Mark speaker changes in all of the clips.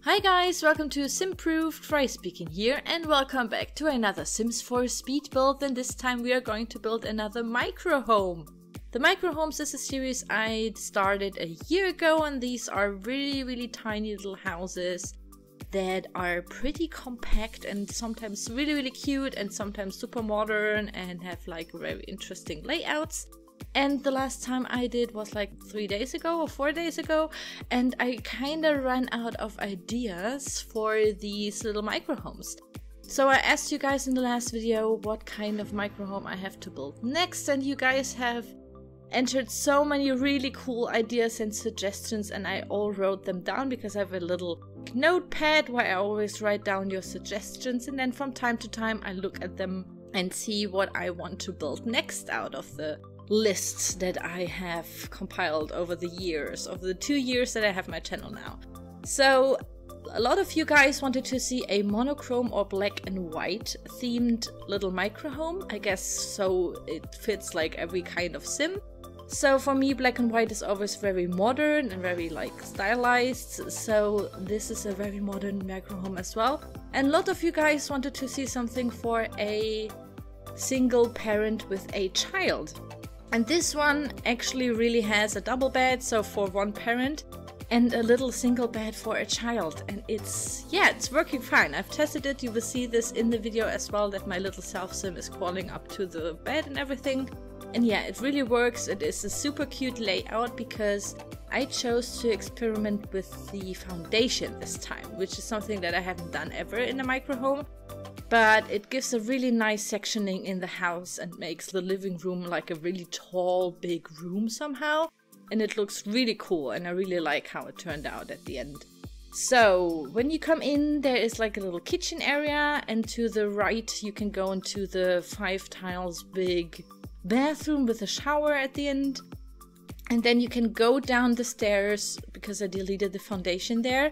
Speaker 1: Hi guys, welcome to Simproved, Fry speaking here, and welcome back to another Sims 4 speed build, and this time we are going to build another micro home. The micro homes is a series I started a year ago, and these are really tiny little houses that are pretty compact and sometimes really cute and sometimes super modern and have like very interesting layouts. And the last time I did was like 3 days ago or 4 days ago, and I kinda ran out of ideas for these little micro homes. So I asked you guys in the last video what kind of micro home I have to build next, and you guys have entered so many really cool ideas and suggestions, and I all wrote them down because I have a little notepad where I always write down your suggestions, and then from time to time I look at them and see what I want to build next out of the lists that I have compiled over the years, over the 2 years that I have my channel now. So a lot of you guys wanted to see a monochrome or black and white themed little micro home, I guess, so it fits like every kind of sim. So for me, black and white is always very modern and very like stylized, so this is a very modern micro home as well. And a lot of you guys wanted to see something for a single parent with a child. And this one actually really has a double bed, so for one parent, and a little single bed for a child. And it's working fine. I've tested it. You will see this in the video as well, that my little self-sim is crawling up to the bed and everything. And yeah, it really works. It is a super cute layout because I chose to experiment with the foundation this time, which is something that I haven't done ever in a micro home. But it gives a really nice sectioning in the house and makes the living room like a really tall, big room somehow. And it looks really cool, and I really like how it turned out at the end. So when you come in, there is like a little kitchen area, and to the right you can go into the 5 tiles big bathroom with a shower at the end. And then you can go down the stairs, because I deleted the foundation there.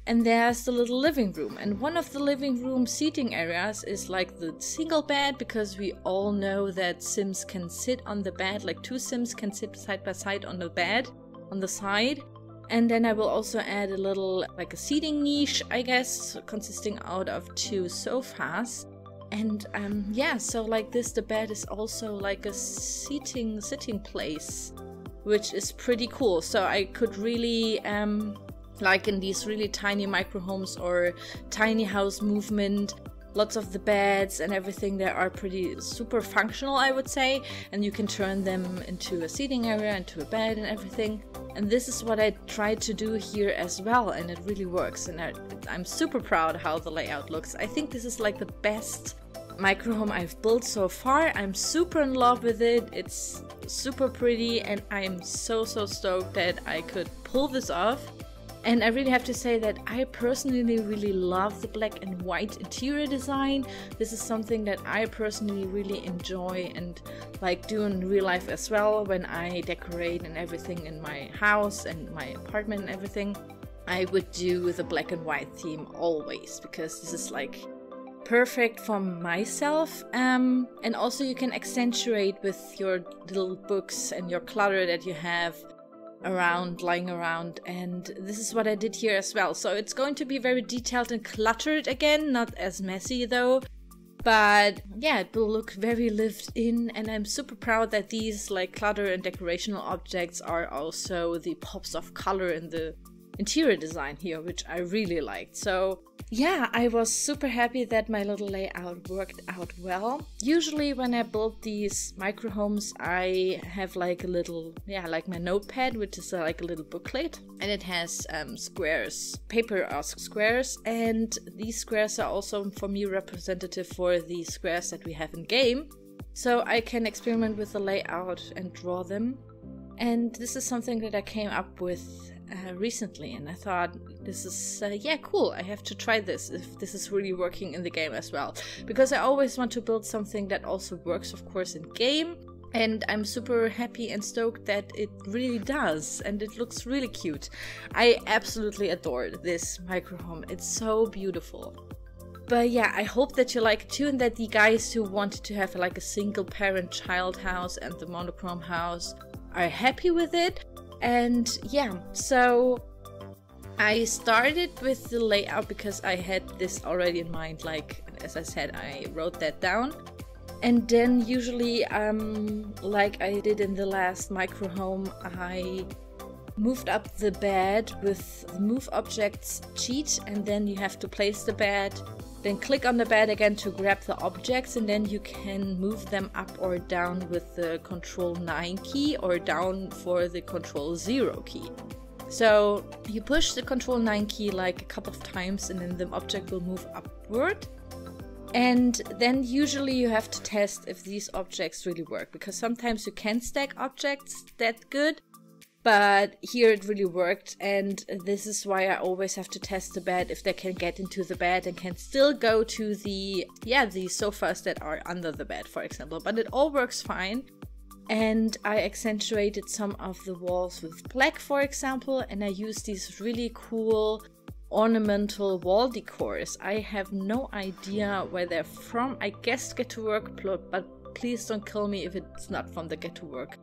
Speaker 1: And there's the little living room, and one of the living room seating areas is like the single bed, because we all know that Sims can sit on the bed, like 2 Sims can sit side by side on the bed on the side. And then I will also add a little like a seating niche, I guess, consisting out of 2 sofas. And yeah, so like this, the bed is also like a sitting place, which is pretty cool. So I could really like in these really tiny micro homes or tiny house movement, lots of the beds and everything there are pretty super functional, I would say, and you can turn them into a seating area, into a bed and everything. And this is what I tried to do here as well, and it really works, and I'm super proud how the layout looks. I think this is like the best micro home I've built so far. I'm super in love with it. It's super pretty, and I'm so stoked that I could pull this off. And I really have to say that I personally really love the black and white interior design. This is something that I personally really enjoy and like do in real life as well when I decorate and everything in my house and my apartment and everything. I would do the black and white theme always, because this is like perfect for myself. And also you can accentuate with your little books and your clutter that you have lying around, and this is what I did here as well. So it's going to be very detailed and cluttered again, not as messy though, but yeah, it will look very lived in. And I'm super proud that these like clutter and decorational objects are also the pops of color in the interior design here, which I really liked. So yeah, I was super happy that my little layout worked out well. Usually when I build these micro homes, I have like a little, like my notepad, which is like a little booklet, and it has squares, paper squares, and these squares are also for me representative for the squares that we have in game. So I can experiment with the layout and draw them. And this is something that I came up with recently, and I thought this is cool. I have to try this if this is really working in the game as well, because I always want to build something that also works, of course, in game. And I'm super happy and stoked that it really does, and it looks really cute. I absolutely adored this micro home. It's so beautiful. But yeah, I hope that you like it too, and that the guys who wanted to have like a single parent child house and the monochrome house are happy with it. And yeah, so I started with the layout because I had this already in mind, like as I said, I wrote that down. And then usually, like I did in the last micro home, I moved up the bed with the move objects cheat, and then you have to place the bed, then click on the bed again to grab the objects, and then you can move them up or down with the Control 9 key or down for the Control 0 key. So you push the Control 9 key like a couple of times and then the object will move upward. And then usually you have to test if these objects really work, because sometimes you can stack objects that good, but here it really worked, and this is why I always have to test the bed if they can get into the bed and can still go to the sofas that are under the bed, for example. But it all works fine. And I accentuated some of the walls with black, for example, and I used these really cool ornamental wall decors. I have no idea where they're from. I guess Get to Work, but please don't kill me if it's not from the Get to Work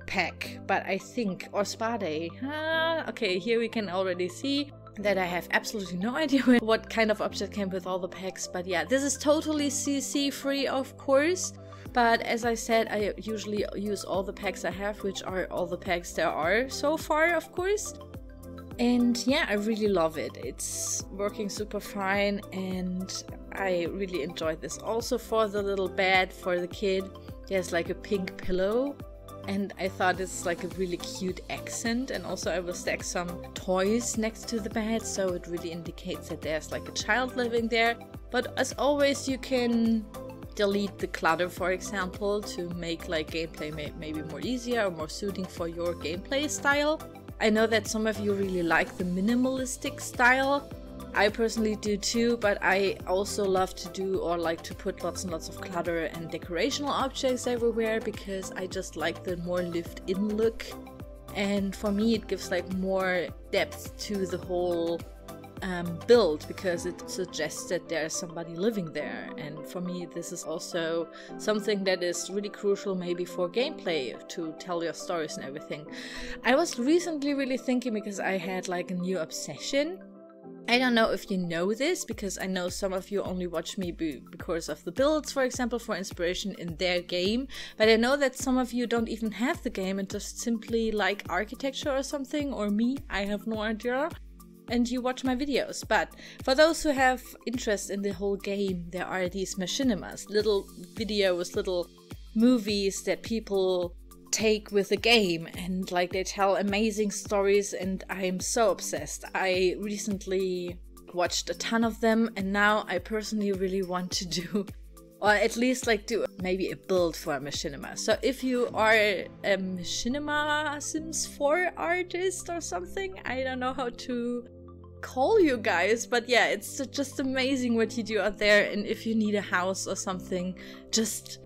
Speaker 1: pack. But I think, or Spa Day. Okay, here we can already see that I have absolutely no idea what kind of object came with all the packs. But yeah, this is totally CC free, of course. But as I said, I usually use all the packs I have, which are all the packs there are so far, of course. And yeah, I really love it. It's working super fine and I really enjoyed this. Also for the little bed for the kid, there's like a pink pillow. And I thought it's like a really cute accent. And also I will stack some toys next to the bed, so it really indicates that there's like a child living there. But as always, you can delete the clutter, for example, to make like gameplay maybe more easier or more suiting for your gameplay style. I know that some of you really like the minimalistic style. I personally do too, but I also love to do or like to put lots and lots of clutter and decorational objects everywhere, because I just like the more lived-in look. And for me it gives like more depth to the whole build, because it suggests that there's somebody living there. And for me this is also something that is really crucial maybe for gameplay, to tell your stories and everything. I was recently really thinking, because I had like a new obsession. I don't know if you know this, because I know some of you only watch me because of the builds, for example, for inspiration in their game. But I know that some of you don't even have the game and just simply like architecture or something, or me, I have no idea. And you watch my videos. But for those who have interest in the whole game, there are these machinimas, little videos, little movies that people take with the game, and like they tell amazing stories, and I'm so obsessed. I recently watched a ton of them, and now I personally really want to do, or at least like do maybe a build for a machinima. So if you are a machinima Sims 4 artist or something, I don't know how to call you guys, but yeah, it's just amazing what you do out there. And if you need a house or something, just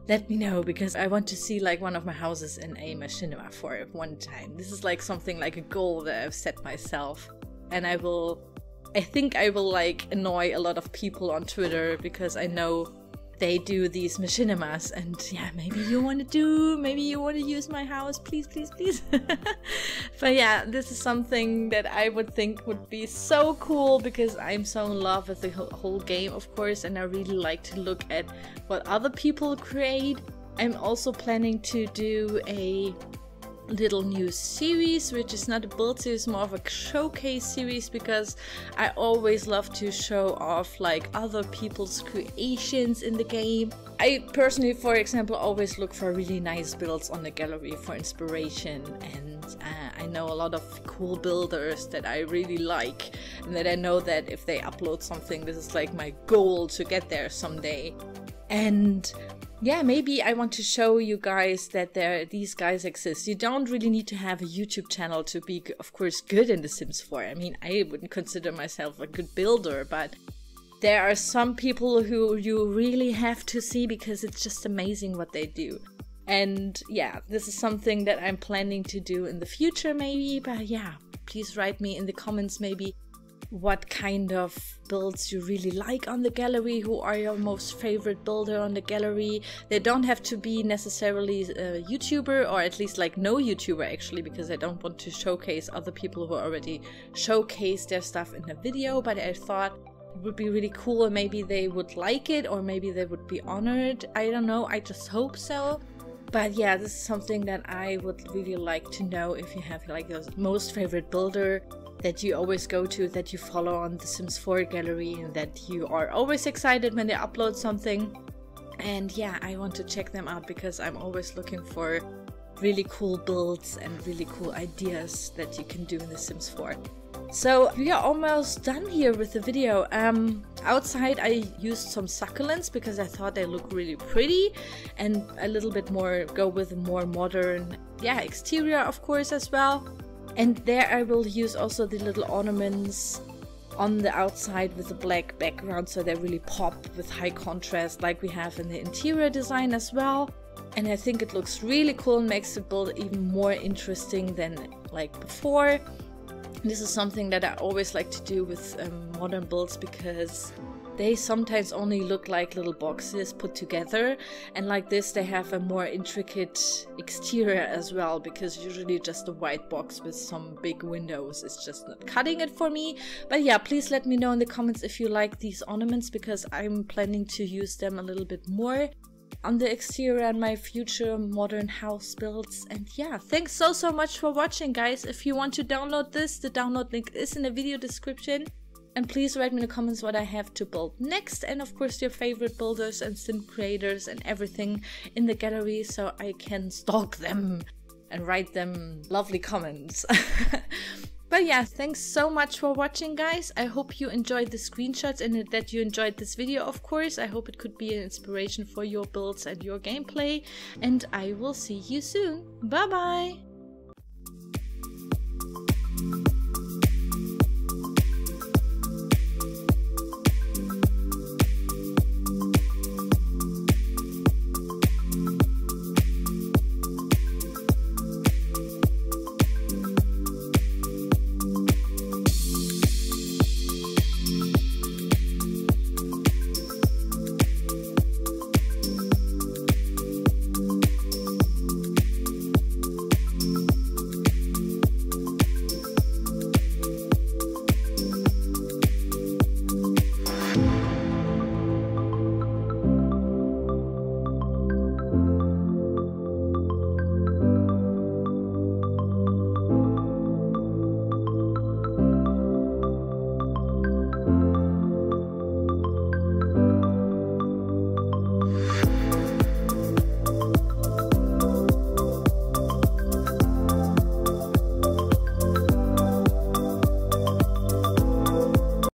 Speaker 1: let me know, because I want to see like one of my houses in a machinima for one time. This is like something like a goal that I've set myself, and I think I will like annoy a lot of people on Twitter, because I know they do these machinimas, and yeah, maybe you want to use my house, please. But yeah, this is something that I would think would be so cool, because I'm so in love with the whole game, of course, and I really like to look at what other people create. I'm also planning to do a little new series, which is not a build series, more of a showcase series, because I always love to show off like other people's creations in the game. I personally, for example, always look for really nice builds on the gallery for inspiration, and I know a lot of cool builders that I really like, and that I know that if they upload something, this is like my goal to get there someday. And yeah, maybe I want to show you guys that these guys exist. You don't really need to have a YouTube channel to be, of course, good in The Sims 4. I mean, I wouldn't consider myself a good builder, but there are some people who you really have to see, because it's just amazing what they do. And yeah, this is something that I'm planning to do in the future maybe, but yeah, please write me in the comments maybe what kind of builds you really like on the gallery, who are your most favorite builder on the gallery. They don't have to be necessarily a YouTuber, or at least like no YouTuber actually, because I don't want to showcase other people who already showcase their stuff in a video, but I thought it would be really cool, and maybe they would like it, or maybe they would be honored. I don't know, I just hope so. But yeah, this is something that I would really like to know, if you have like your most favorite builder that you always go to, that you follow on the Sims 4 gallery, and that you are always excited when they upload something. And yeah, I want to check them out because I'm always looking for really cool builds and really cool ideas that you can do in the Sims 4. So we are almost done here with the video. Outside I used some succulents because I thought they look really pretty, and a little bit more go with a more modern, yeah, exterior of course as well. And there I will use also the little ornaments on the outside with a black background, so they really pop with high contrast like we have in the interior design as well. And I think it looks really cool and makes the build even more interesting than like before. This is something that I always like to do with modern builds, because they sometimes only look like little boxes put together, and like this they have a more intricate exterior as well, because usually just a white box with some big windows is just not cutting it for me. But yeah, please let me know in the comments if you like these ornaments, because I'm planning to use them a little bit more on the exterior and my future modern house builds. And yeah, thanks so much for watching, guys. If you want to download this, the download link is in the video description. And please write me in the comments what I have to build next, and of course your favorite builders and sim creators and everything in the gallery, so I can stalk them and write them lovely comments. But yeah, thanks so much for watching, guys. I hope you enjoyed the screenshots and that you enjoyed this video, of course. I hope it could be an inspiration for your builds and your gameplay. And I will see you soon. Bye bye!